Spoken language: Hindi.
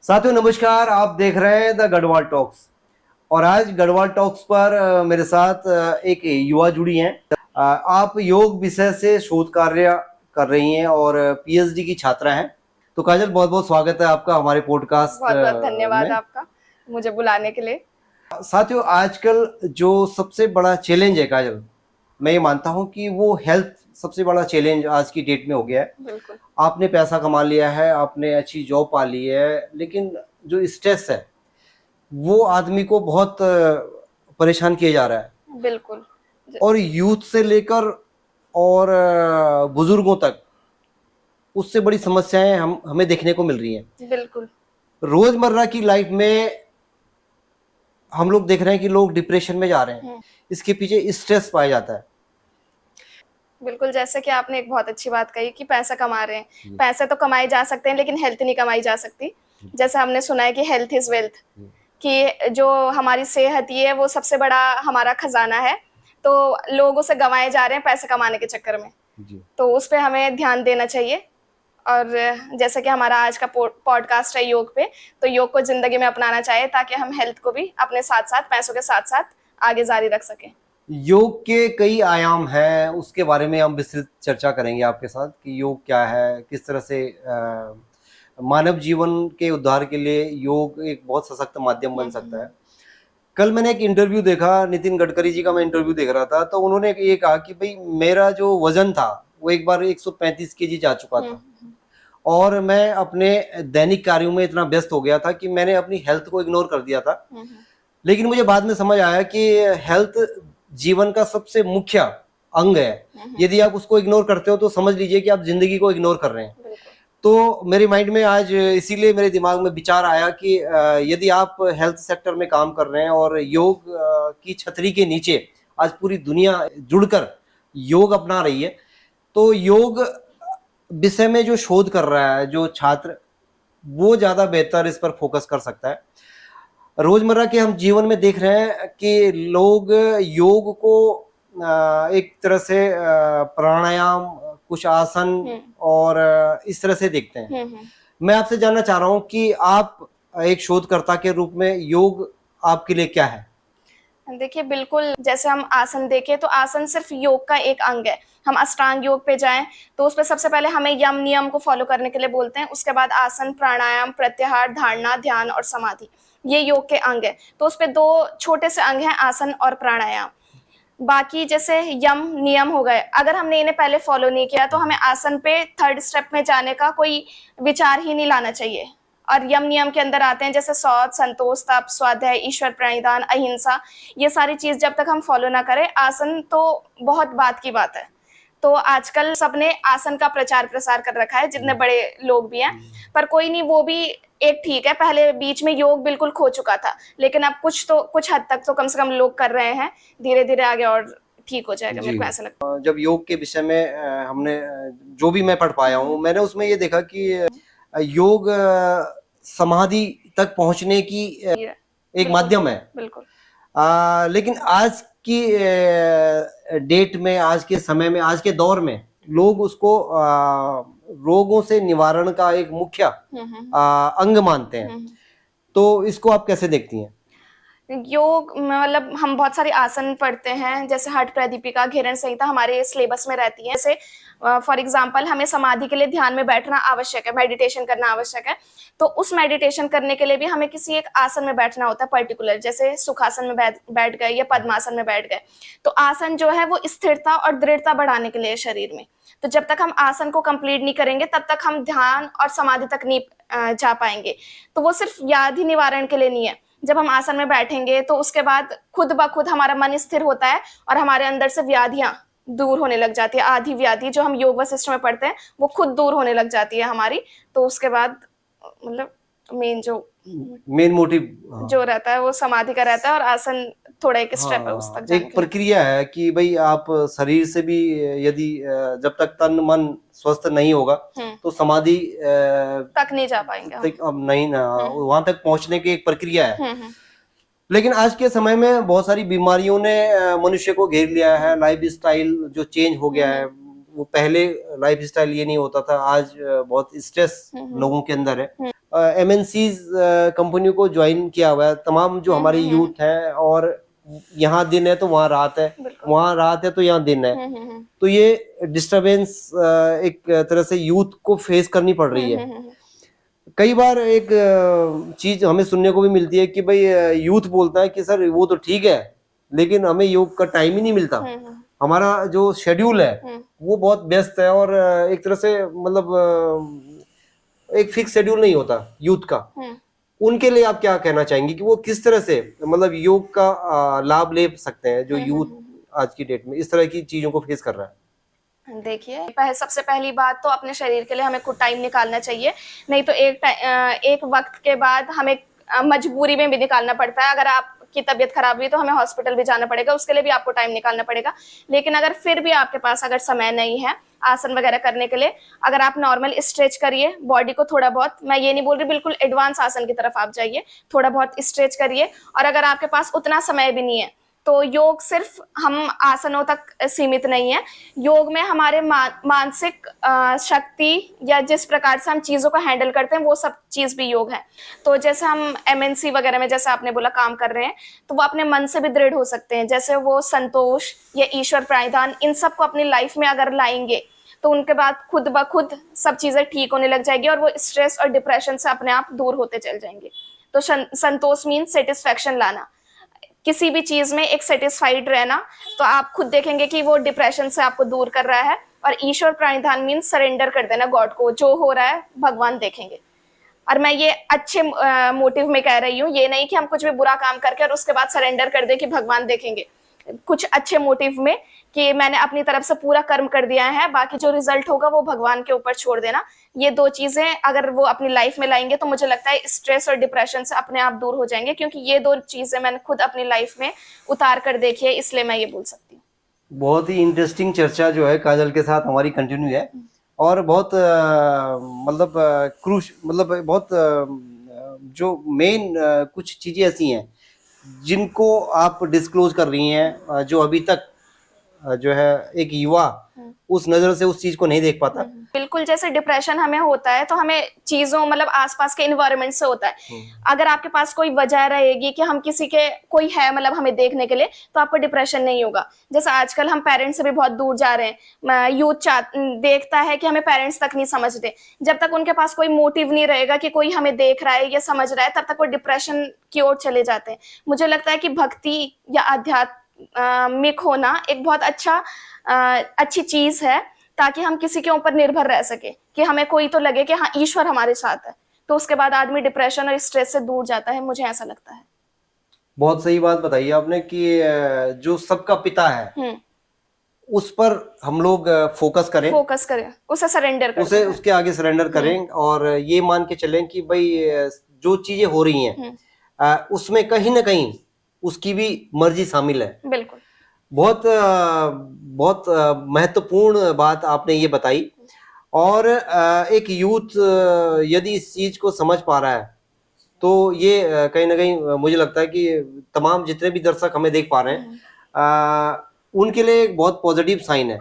साथियों नमस्कार, आप देख रहे हैं द गढ़वाल टॉक्स। और आज गढ़वाल टॉक्स पर मेरे साथ एक युवा जुड़ी हैं। आप योग विषय से शोध कार्य कर रही हैं और पीएचडी की छात्रा हैं। तो काजल, बहुत बहुत स्वागत है आपका हमारे पॉडकास्ट बहुत बहुत धन्यवाद में। आपका मुझे बुलाने के लिए। साथियों, आजकल जो सबसे बड़ा चैलेंज है काजल, मैं ये मानता हूँ कि वो हेल्थ सबसे बड़ा चैलेंज आज की डेट में हो गया है। बिल्कुल आपने पैसा कमा लिया है, आपने अच्छी जॉब पा ली है, लेकिन जो स्ट्रेस है वो आदमी को बहुत परेशान किया जा रहा है। बिल्कुल और यूथ से लेकर और बुजुर्गों तक उससे बड़ी समस्याएं हमें देखने को मिल रही हैं। बिल्कुल रोजमर्रा की लाइफ में हम लोग देख रहे हैं कि लोग डिप्रेशन में जा रहे हैं। इसके पीछे स्ट्रेस पाया जाता है। बिल्कुल जैसे कि आपने एक बहुत अच्छी बात कही कि पैसा कमा रहे हैं। पैसे तो कमाए जा सकते हैं लेकिन हेल्थ नहीं कमाई जा सकती। जैसे हमने सुना है कि हेल्थ इज वेल्थ, कि जो हमारी सेहत ही है वो सबसे बड़ा हमारा खजाना है। तो लोग उसे गंवाए जा रहे हैं पैसे कमाने के चक्कर में। तो उस पर हमें ध्यान देना चाहिए। और जैसे कि हमारा आज का पॉडकास्ट है योग पे, तो योग को जिंदगी में अपनाना चाहिए ताकि हम हेल्थ को भी अपने साथ साथ पैसों के साथ साथ आगे जारी रख सकें। योग के कई आयाम हैं, उसके बारे में हम विस्तृत चर्चा करेंगे आपके साथ कि योग क्या है, किस तरह से मानव जीवन के उद्धार के लिए योग एक बहुत सशक्त माध्यम बन सकता है। कल मैंने एक इंटरव्यू देखा, नितिन गडकरी जी का मैं इंटरव्यू देख रहा था, तो उन्होंने ये कहा कि भाई मेरा जो वजन था वो एक बार 135 केजी जा चुका था और मैं अपने दैनिक कार्यों में इतना व्यस्त हो गया था कि मैंने अपनी हेल्थ को इग्नोर कर दिया था। लेकिन मुझे बाद में समझ आया कि हेल्थ जीवन का सबसे मुख्य अंग है। यदि आप उसको इग्नोर करते हो तो समझ लीजिए कि आप जिंदगी को इग्नोर कर रहे हैं। तो मेरे माइंड में आज इसीलिए मेरे दिमाग में विचार आया कि यदि आप हेल्थ सेक्टर में काम कर रहे हैं और योग की छतरी के नीचे आज पूरी दुनिया जुड़कर योग अपना रही है, तो योग विषय में जो शोध कर रहा है जो छात्र, वो ज्यादा बेहतर इस पर फोकस कर सकता है। रोजमर्रा के हम जीवन में देख रहे हैं कि लोग योग को एक तरह से प्राणायाम, कुछ आसन और इस तरह से देखते हैं। मैं आपसे जानना चाह रहा हूं कि आप एक शोधकर्ता के रूप में योग आपके लिए क्या है? देखिए बिल्कुल, जैसे हम आसन देखें तो आसन सिर्फ योग का एक अंग है। हम अष्टांग योग पे जाएं तो उस पे सबसे पहले हमें यम नियम को फॉलो करने के लिए बोलते हैं। उसके बाद आसन, प्राणायाम, प्रत्याहार, धारणा, ध्यान और समाधि, ये योग के अंग है। तो उस पे दो छोटे से अंग हैं, आसन और प्राणायाम। बाकी जैसे यम नियम हो गए, अगर हमने इन्हें पहले फॉलो नहीं किया तो हमें आसन पे थर्ड स्टेप में जाने का कोई विचार ही नहीं लाना चाहिए। और यम नियम के अंदर आते हैं जैसे शौच, संतोष, तप, स्वाध्याय, ईश्वर प्रणिधान, अहिंसा। ये सारी चीज जब तक हम फॉलो ना करें, आसन तो बहुत बात की बात है। तो आजकल सबने आसन का प्रचार प्रसार कर रखा है, जितने बड़े लोग भी हैं, पर कोई नहीं, वो भी एक ठीक है। पहले बीच में योग बिल्कुल खो चुका था, लेकिन अब कुछ हद तक तो कम से कम लोग कर रहे हैं। धीरे धीरे आगे और ठीक हो जाएगा, मेरे को ऐसा लगता है। जब योग के विषय में हमने जो भी मैं पढ़ पाया हूँ, मैंने उसमें ये देखा कि योग समाधि तक पहुंचने की एक माध्यम है। बिल्कुल लेकिन आज की डेट में, आज के समय में, आज के दौर में लोग उसको रोगों से निवारण का एक मुख्य अंग मानते हैं। तो इसको आप कैसे देखती हैं? योग मतलब हम बहुत सारे आसन पढ़ते हैं, जैसे हठ प्रदीपिका, घेरण संहिता हमारे सिलेबस में रहती है। जैसे फॉर एग्जांपल हमें समाधि के लिए ध्यान में बैठना आवश्यक है, मेडिटेशन करना आवश्यक है। तो उस मेडिटेशन करने के लिए भी हमें किसी एक आसन में बैठना होता है पर्टिकुलर, जैसे सुखासन में बैठ गए या पद्मासन में बैठ गए। तो आसन जो है वो स्थिरता और दृढ़ता बढ़ाने के लिए शरीर में। तो जब तक हम आसन को कंप्लीट नहीं करेंगे तब तक हम ध्यान और समाधि तक नहीं जा पाएंगे। तो वो सिर्फ व्याधि निवारण के लिए नहीं है। जब हम आसन में बैठेंगे तो उसके बाद खुद ब खुद हमारा मन स्थिर होता है और हमारे अंदर से व्याधियां दूर होने लग जाती है। आधी व्याधि जो हम योग वशिष्ठ में पढ़ते हैं वो खुद दूर होने लग जाती है हमारी। तो उसके बाद मतलब मेन मोटिव जो रहता है वो समाधि का रहता है, और आसन थोड़ा एक स्टेप है उस तक जाने एक प्रक्रिया है कि भाई आप शरीर से भी यदि जब तक तन मन स्वस्थ नहीं होगा तो समाधि तक नहीं जा पाएंगे, अब नहीं ना, वहां तक पहुंचने की एक प्रक्रिया है। लेकिन आज के समय में बहुत सारी बीमारियों ने मनुष्य को घेर लिया है। लाइफ स्टाइल जो चेंज हो गया है, वो पहले लाइफ स्टाइल ये नहीं होता था। आज बहुत स्ट्रेस लोगों के अंदर है। एमएनसीज कंपनियों को ज्वाइन किया हुआ है, तमाम जो हमारे यूथ हैं, और यहाँ दिन है तो वहाँ रात है, बिल्कुल। वहाँ रात है तो यहाँ दिन है, तो ये डिस्टरबेंस एक तरह से यूथ को फेस करनी पड़ रही है। कई बार एक चीज हमें सुनने को भी मिलती है कि भाई यूथ बोलता है कि सर वो तो ठीक है, लेकिन हमें योग का टाइम ही नहीं मिलता, हमारा जो शेड्यूल है वो बहुत व्यस्त है, और एक तरह से मतलब एक फिक्स शेड्यूल नहीं होता यूथ का। उनके लिए आप क्या कहना चाहेंगे कि वो किस तरह से मतलब योग का लाभ ले सकते हैं, जो यूथ आज की डेट में इस तरह की चीजों को फेस कर रहा है? देखिए, सबसे पहली बात तो अपने शरीर के लिए हमें खुद टाइम निकालना चाहिए, नहीं तो एक वक्त के बाद हमें मजबूरी में भी निकालना पड़ता है। अगर आपकी तबीयत खराब हुई तो हमें हॉस्पिटल भी जाना पड़ेगा, उसके लिए भी आपको टाइम निकालना पड़ेगा। लेकिन अगर फिर भी आपके पास अगर समय नहीं है आसन वगैरह करने के लिए, अगर आप नॉर्मल स्ट्रेच करिए बॉडी को थोड़ा बहुत, मैं ये नहीं बोल रही बिल्कुल एडवांस आसन की तरफ आप जाइए, थोड़ा बहुत स्ट्रेच करिए। और अगर आपके पास उतना समय भी नहीं है तो योग सिर्फ हम आसनों तक सीमित नहीं है, योग में हमारे मानसिक शक्ति या जिस प्रकार से हम चीजों को हैंडल करते हैं वो सब चीज भी योग है। तो जैसे हम एमएनसी वगैरह में जैसे आपने बोला काम कर रहे हैं, तो वो अपने मन से भी दृढ़ हो सकते हैं। जैसे वो संतोष या ईश्वर प्रणिधान इन सबको अपनी लाइफ में अगर लाएंगे तो उनके बाद खुद ब खुद सब चीजें ठीक होने लग जाएगी और वो स्ट्रेस और डिप्रेशन से अपने आप दूर होते चल जाएंगे। तो संतोष मीन सेटिस्फेक्शन लाना, किसी भी चीज में एक सेटिस्फाइड रहना, तो आप खुद देखेंगे कि वो डिप्रेशन से आपको दूर कर रहा है। और ईश्वर प्रणिधान मीन सरेंडर कर देना गॉड को, जो हो रहा है भगवान देखेंगे। और मैं ये अच्छे मोटिव में कह रही हूँ, ये नहीं कि हम कुछ भी बुरा काम करके और उसके बाद सरेंडर कर दे कि भगवान देखेंगे, कुछ अच्छे मोटिव में कि मैंने अपनी तरफ से पूरा कर्म कर दिया है, बाकी जो रिजल्ट होगा वो भगवान के ऊपर छोड़ देना। ये दो चीजें अगर वो अपनी लाइफ में लाएंगे तो मुझे लगता है स्ट्रेस और डिप्रेशन से अपने आप दूर हो जाएंगे, क्योंकि ये दो चीजें मैंने खुद अपनी लाइफ में उतार कर देखी है, इसलिए मैं ये बोल सकती हूँ। बहुत ही इंटरेस्टिंग चर्चा जो है काजल के साथ हमारी कंटिन्यू है, और बहुत मतलब क्रूश मतलब बहुत जो मेन कुछ चीजें ऐसी हैं जिनको आप डिस्क्लोज कर रही हैं, जो अभी तक जो है एक युवा उस नजर से उस चीज को नहीं देख पाता। बिल्कुल, जैसे डिप्रेशन हमें होता है तो हमें चीजों मतलब आसपास के इन्वायरमेंट से होता है। अगर आपके पास कोई वजह रहेगी कि हम किसी के कोई है मतलब हमें देखने के लिए, तो आपको डिप्रेशन नहीं होगा। जैसे आजकल हम पेरेंट्स से भी बहुत दूर जा रहे हैं, यूथ देखता है कि हमें पेरेंट्स तक नहीं समझते। जब तक उनके पास कोई मोटिव नहीं रहेगा कि कोई हमें देख रहा है या समझ रहा है, तब तक वो डिप्रेशन की ओर चले जाते हैं। मुझे लगता है कि भक्ति या आध्यात्मिक होना एक बहुत अच्छी चीज है, ताकि हम किसी के ऊपर निर्भर रह सके, कि हमें कोई तो लगे कि हाँ ईश्वर हमारे साथ है, तो उसके बाद आदमी डिप्रेशन और स्ट्रेस से दूर जाता है, मुझे ऐसा लगता है। बहुत सही बात बताई आपने कि जो सबका पिता है उस पर हम लोग फोकस करें, उसे सरेंडर करें, उसे उसके आगे सरेंडर करें, और ये मान के चलें कि भाई जो चीजें हो रही हैं उसमें कहीं ना कहीं उसकी भी मर्जी शामिल है। बिल्कुल। बहुत बहुत महत्वपूर्ण बात आपने ये बताई, और एक यूथ यदि इस चीज को समझ पा रहा है तो ये कहीं ना कहीं मुझे लगता है कि तमाम जितने भी दर्शक हमें देख पा रहे हैं उनके लिए एक बहुत पॉजिटिव साइन है।